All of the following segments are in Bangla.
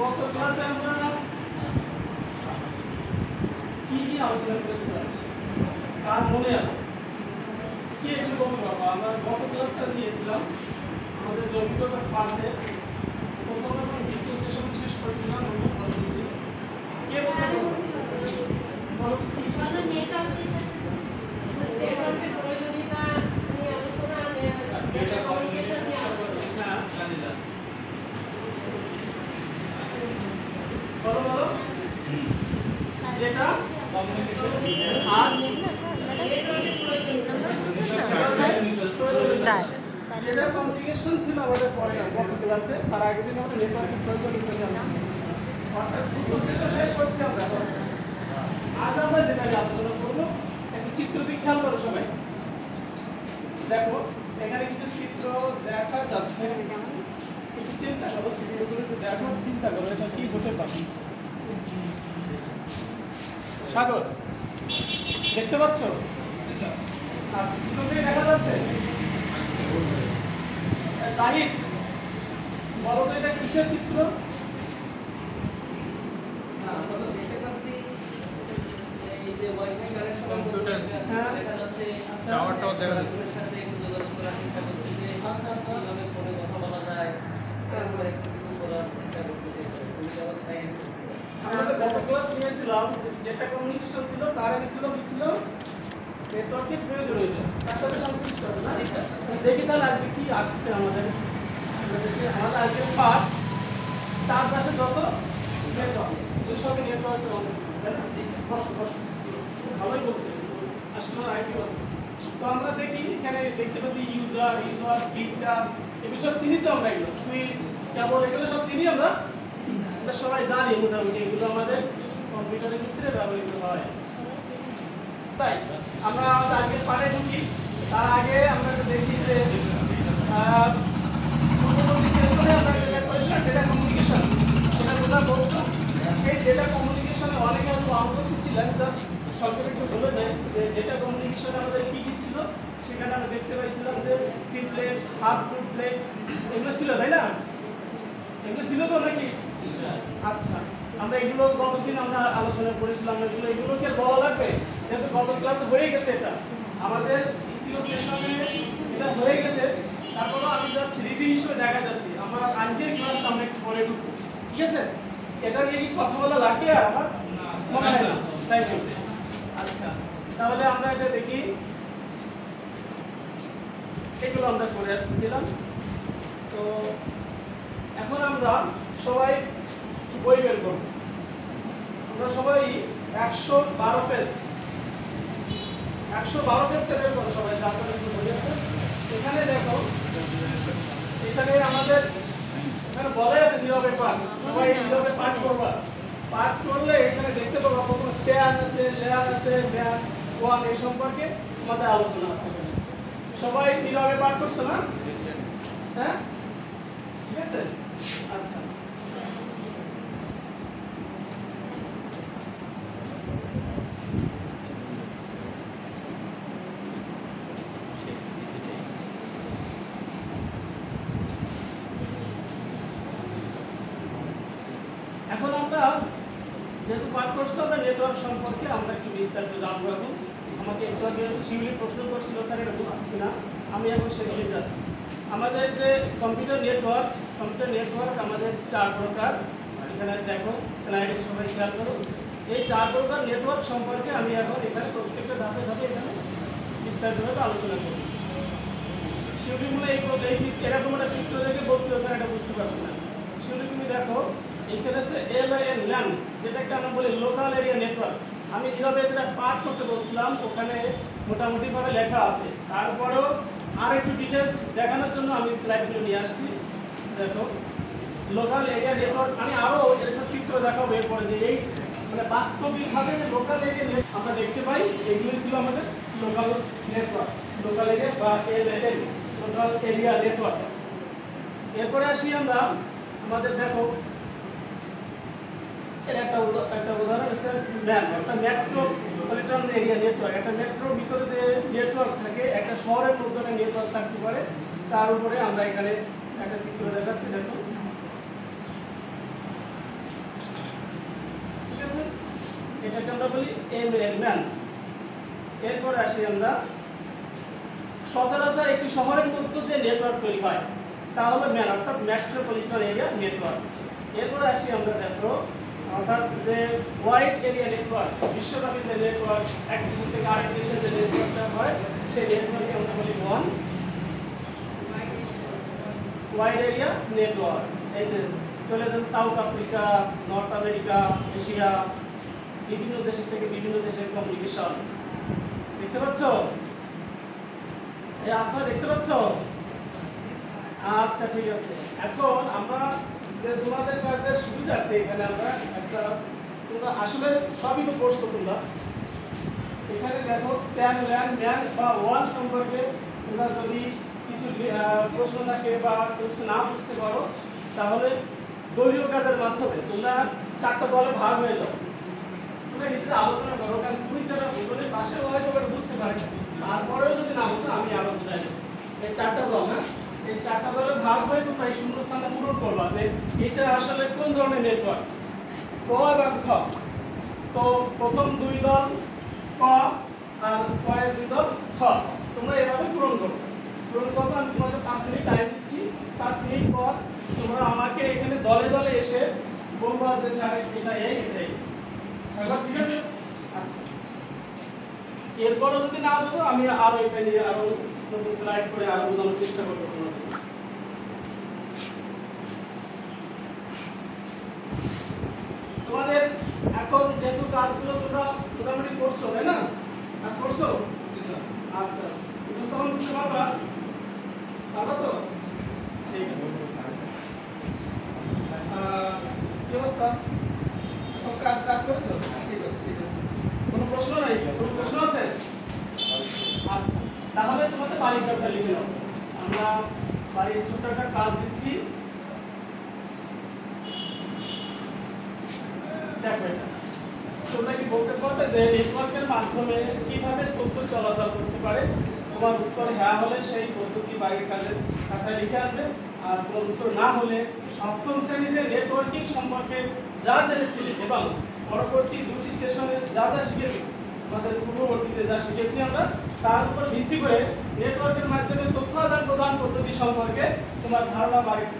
গত ক্লাসে আমরা কি আলোচনা করেছিলাম তার মনে আছে কি একটু বলতে পারবো? আমরা গত ক্লাসটা নিয়েছিলাম আমাদের যে অভিজ্ঞতার পাশে প্রথম এবং দ্বিতীয় সেশন শেষ করেছিলাম কে বলতে পারবো? বলো কি নেটওয়ার্কের প্রয়োজনীয়তা নিয়ে আলোচনা ডেটা কমিউনিকেশন নিয়ে আলোচনা। হ্যাঁ জানি না, বলো বলো ডেটা কমিউনিকেশন আর নেটওয়ার্কের প্রয়োজনীয়তা ডেটা কমিউনিকেশন ছিল আমাদের পরে গত ক্লাসে। তার আগের দিন আমরা নেটওয়ার্কের প্রয়োজনীয়তা জানলাম, অর্থাৎ প্রসেসর শেষ করছি আমরা। আজ আমরা যেটা আলোচনা করবো একটা চিত্র দিয়ে খেয়াল করো সবাই। দেখো এখানে কিছু চিত্র দেখা যাচ্ছে, একটু চিন্তা করো, চিত্রগুলো একটু দেখো, চিন্তা করো এটা কি হতে পারে। সাগর দেখতে পাচ্ছ? আর পিছন থেকে দেখা যাচ্ছে জাহিদ, বলো তো এটা কিসের চিত্র? দেখতে পাচ্ছি এই যে ওয়াইফাই কানেকশন কম্পিউটার দেখা যাচ্ছে, টাওয়ারটাও দেখা যাচ্ছে, সাথে একটু যোগাযোগ করার চেষ্টা করছি যে কিভাবে ফোনে কথা বলা যায়, তারপরে একটু কিছু বলার চেষ্টা করতেছি। আমাদের গত ক্লাস নিয়েছিলাম যেটা কমিউনিকেশন ছিল, তার আগে ছিল কি ছিল নেটওয়ার্কের প্রয়োজনীয়তা, তার সাথে সংশ্লিষ্ট হবে না। দেখি তাহলে আজকে কি আসছে আমাদের। আমাদের আজকে পার্ট চারপাশে যত নেটওয়ার্ক, এই সবই নেটওয়ার্কের অঙ্গ, তাই না? বসো বসো, ভালোই বলছে, আসলে আইডিয়া আছে। তো আমরা দেখি এখানে দেখতে পাচ্ছি ইউজার বিটা, এই বিষয় চিনি তো আমরা, এগুলো সুইচ কেবল এগুলো সব চিনি আমরা, এটা সবাই জানি মোটামুটি, এগুলো আমাদের কম্পিউটারের ক্ষেত্রে ব্যবহৃত হয়। তাই আমরা আমাদের আজকের পাঠে ঢুকি, তার আগে আমরা দেখি যে পূর্ববর্তী সেশনে আমরা যেটা করেছিলাম ডেটা কমিউনিকেশন, সেটা কথা বলছো। সেই ডেটা কমিউনিকেশনে অনেকে হয়তো অবগত ছিলেন, জাস্ট সরকার একটু বলে যায় যে ডেটা কমিউনিকেশনে আমাদের কী কী ছিল। সেখানে আমরা দেখতে পাইছিলাম যে সিমপ্লেক্স, হাফ ডুপ্লেক্স এগুলো ছিল, তাই না? এগুলো ছিল তো নাকি? আচ্ছা, আমরা এগুলো গতদিন আমরা আলোচনা করেছিলাম, এগুলোকে বলা লাগবে যেহেতু গত ক্লাসে হয়ে গেছে, এটা আমাদের দ্বিতীয় সেশনে এটা হয়ে গেছে। তারপরে আমি জাস্ট রিভিউ হিসেবে দেখা যাচ্ছি, আমার আজকের ক্লাসটা আমরা একটু পরে ঢুকবো, ঠিক আছে? এটা নিয়ে কি কথা বলা লাগে আর আমার মনে হয় না, তাই না? আচ্ছা, তাহলে আমরা এটা দেখি, এগুলো আমরা করে আসছিলাম। তো এখন আমরা সবাই বই বের করব, আমরা সবাই 112 পেজ 112 পেজটা বের করো সবাই, আপনারা একটু বই আছে। এখানে দেখো, এখানে আমাদের এখানে বলা আছে নীরবে পাঠ, সবাই নীরবে পাঠ করবা। পাঠ করলে এখানে দেখতে পাবো কত ট্যান আছে, লেয়ার আছে, ম্যান ওয়ান, এই সম্পর্কে আমাদের আলোচনা আছে। সবাই নীরবে পাঠ করছো না? হ্যাঁ, ঠিক আছে। আচ্ছা, এখন আমরা যেহেতু পাঠ করছি, আমরা নেটওয়ার্ক সম্পর্কে আমরা একটু বিস্তারিত জানবো। এখন আমাকে একটু আগে শিউলি প্রশ্ন করছিল, স্যার এটা বুঝতেছি না, আমি এখন সেদিকে যাচ্ছি। আমাদের যে কম্পিউটার নেটওয়ার্ক আমাদের 4 প্রকার। এখানে দেখো স্লাইডে সবাই খেয়াল করো, এই 4 প্রকার নেটওয়ার্ক সম্পর্কে আমি এখন এখানে প্রত্যেকটা ধাপে ধাপে এখানে বিস্তারিতভাবে আলোচনা করি। শিউলি মূলে এরকম একটা চিত্র দেখে বলছিল, স্যার এটা বুঝতে পারছি না। শিউলি তুমি দেখো, এইখানে আছে LAN ল্যান, যেটাকে আমরা বলি লোকাল এরিয়া নেটওয়ার্ক। আমি কিভাবে যেটা পাঠ করতে বলছিলাম ওখানে মোটামুটিভাবে লেখা আছে, তারপরেও আর একটু ডিটেলস দেখানোর জন্য আমি স্লাইডগুলো নিয়ে আসছি। দেখো লোকাল এরিয়া নেটওয়ার্ক, আমি আরও একটা চিত্র দেখাবো এরপরে, যে এই মানে বাস্তবিকভাবে যে লোকাল এরিয়া আমরা দেখতে পাই, এগুলোই ছিল আমাদের লোকাল নেটওয়ার্ক, লোকাল এরিয়া বা LAN, লোকাল এরিয়া নেটওয়ার্ক। এরপরে আসি আমরা আমাদের, দেখো এর একটা উদাহরণ হচ্ছে ম্যান, অর্থাৎ মেট্রোপলিটন এরিয়া নেটওয়ার্ক। একটা মেট্রোর ভিতরে যে নেটওয়ার্ক থাকে, একটা শহরের মধ্যে নেটওয়ার্ক থাকতে পারে, তার উপরে আমরা এখানে একটা চিত্র দেখাচ্ছি। দেখো এটাকে আমরা বলি এমএল ম্যান। এরপরে আসি আমরা সচরাচর একটি শহরের মধ্যে যে নেটওয়ার্ক তৈরি হয় তা হলো ম্যান, অর্থাৎ মেট্রোপলিটন এরিয়া নেটওয়ার্ক। এরপরে আসি আমরা দেখো অর্থাৎ যে ওয়াইড এরিয়া নেটওয়ার্ক, বিশ্বব্যাপী যে নেটওয়ার্ক এক দেশ থেকে আরেক দেশের যে নেটওয়ার্কটা হয় সেই নেটওয়ার্ককে আমরা বলি ওয়াইড এরিয়া নেটওয়ার্ক। এই যে চলে যাচ্ছে south Africa, north America, Asia, বিভিন্ন দেশের থেকে বিভিন্ন দেশের কমিউনিকেশন। দেখতে পাচ্ছ? এই আসলে দেখতে পাচ্ছ? আচ্ছা ঠিক আছে। এখন আমরা যে তোমাদের কাজের সুবিধার্থে এখানে আমরা একটা, তোমরা আসলে সবই তো পড়ছো তোমরা, এখানে দেখো ট্যান ল্যান ম্যান বা ওয়াল সম্পর্কে তোমরা যদি কিছু প্রশ্ন থাকে বা কিছু না বুঝতে পারো তাহলে দলীয় কাজের মাধ্যমে তোমরা 4টা দলে ভাগ হয়ে যাও, তোমরা নিজেরা আলোচনা করো। কারণ তুমি যারা ভূগোলের পাশে হয়তো বুঝতে পারে, তারপরেও যদি না বুঝো আমি আরো বুঝাই দেবো। এই 4টা দল না, এই 4টা দলে ভাগ হয়ে তোমরা এই শূন্যস্থানটা পূরণ করবা যে এটা আসলে কোন ধরনের নেটওয়ার্ক, ক এবং খ। তো প্রথম 2 দল ক আর পরের 2 দল খ, তোমরা এভাবে পূরণ করো। পূরণ করবো, আমি তোমাদের 5 মিনিট টাইম দিচ্ছি। 5 মিনিট পর তোমরা আমাকে এখানে দলে দলে এসে বলবা যে স্যার এটা এই এটা এই। ঠিক আছে? আচ্ছা, এরপরও যদি না বুঝো আমি আরো এটা নিয়ে আরো নতুন স্লাইড করে আরো বোঝানোর চেষ্টা করবো তোমাদের। তোমাদের এখন যেহেতু কাজগুলো তোমরা মোটামুটি করছো, তাই না? কাজ করছো? আচ্ছা, উপস্থাপন করতে পারবা? পারবা তো? ঠিক আছে। কি অবস্থা? কাজ করেছো? ঠিক আছে ঠিক আছে। কোনো প্রশ্ন নাই? কোনো প্রশ্ন আছে? আচ্ছা, তাহলে তোমাদের বাড়ির কাজটা লিখে নাও। আমরা বাড়ির ছোট্ট একটা কাজ দিচ্ছি। দেখো এটা তোমরা কি বলতে পারবে যে নেটওয়ার্কের মাধ্যমে কিভাবে তথ্য চলাচল করতে পারে? তোমার উত্তর হ্যাঁ হলে সেই পদ্ধতি বাড়ির কাজের খাতায় লিখে আসবে, আর তোমার উত্তর না হলে সপ্তম শ্রেণীতে নেটওয়ার্কিং সম্পর্কে যা জেনেছিলে এবং পরবর্তী 2টি সেশনে যা যা শিখেছি, আমাদের পূর্ববর্তীতে যা শিখেছি আমরা, তার উপর ভিত্তি করে নেটওয়ার্কের মাধ্যমে তথ্য আদান প্রদান পদ্ধতি সম্পর্কে তোমার ধারণা বাড়ির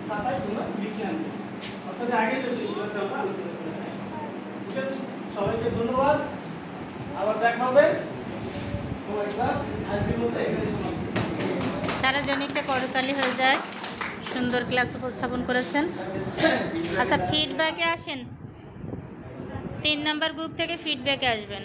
খাতায় তোমরা লিখে আনবে। অর্থাৎ আগে যে বিষয়গুলো আমরা আলোচনা করেছি। ঠিক আছে, সবাইকে ধন্যবাদ। আবার দেখা হবে। তোমার ক্লাস আজকের মতো এখানে সমাপ্ত। সারা জন্য একটা করতালি হয়ে যায়। সুন্দর ক্লাস উপস্থাপন করেছেন। আচ্ছা, ফিডব্যাকে আসেন। 3 নম্বর গ্রুপ থেকে ফিডব্যাকে আসবেন।